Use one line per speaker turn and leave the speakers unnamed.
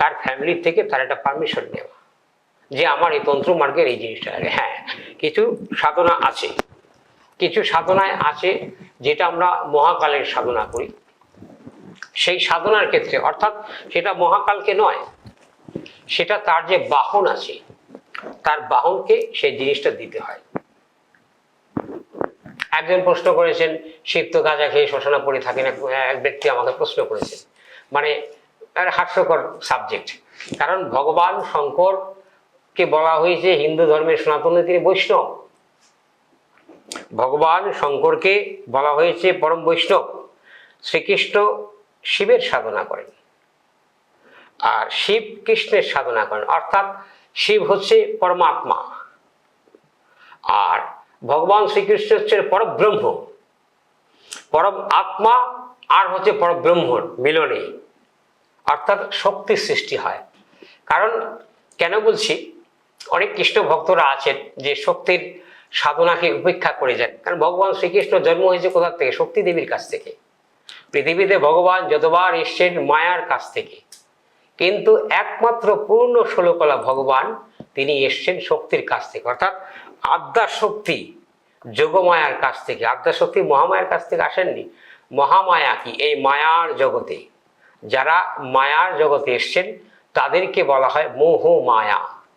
তার ফ্যামিলি থেকে তার একটা পারমিশন নেওয়া যে আমার এই তন্ত্র মার্গের এই জিনিসটা লাগে। হ্যাঁ, কিছু সাধনা আছে, কিছু সাধনায় আছে যেটা আমরা মহাকালের সাধনা করি, সেই সাধনার ক্ষেত্রে অর্থাৎ সেটা মহাকালকে নয়, সেটা তার যে বাহন আছে তার বাহনকে সেই জিনিসটা দিতে হয়। একজন প্রশ্ন করেছেন, শিব তো গাঁজা খেয়ে শ্মশানে পড়ে থাকেন, এক ব্যক্তি আমাকে প্রশ্ন করেছেন, মানে হাস্যকর সাবজেক্ট। কারণ ভগবান শঙ্করকে বলা হয়েছে হিন্দু ধর্মের সনাতনে তিনি বৈষ্ণব, ভগবান শঙ্করকে বলা হয়েছে পরম বৈষ্ণব। শ্রীকৃষ্ণ শিবের সাধনা করেন আর শিব কৃষ্ণের সাধনা করেন, অর্থাৎ শিব হচ্ছে পরমাত্মা আর ভগবান শ্রীকৃষ্ণ হচ্ছে পরব্রহ্ম। পরম আত্মা আর হচ্ছে পরব্রহ্মর মিলনে অর্থাৎ শক্তি সৃষ্টি হয়। কারণ কেন বলছি, অনেক কৃষ্ণ ভক্তরা আছেন যে শক্তির সাধনাকে উপেক্ষা করে যান, কারণ ভগবান শ্রীকৃষ্ণ জন্ম হয়েছে কোথা থেকে? শক্তি দেবীর কাছ থেকে। পৃথিবীতে ভগবান যতবার এসছেন মায়ার কাছ থেকে, কিন্তু একমাত্র পূর্ণ ষোলকলা ভগবান তিনি এসছেন শক্তির কাছ থেকে, অর্থাৎ আদ্যাশক্তি যোগমায়ার কাছ থেকে। আদ্যাশক্তি মহামায়ার কাছ থেকে আসেননি। মহামায়া কি? এই মায়ার জগতে যারা মায়ার জগতে এসছেন তাদেরকে বলা হয় মোহ মায়া।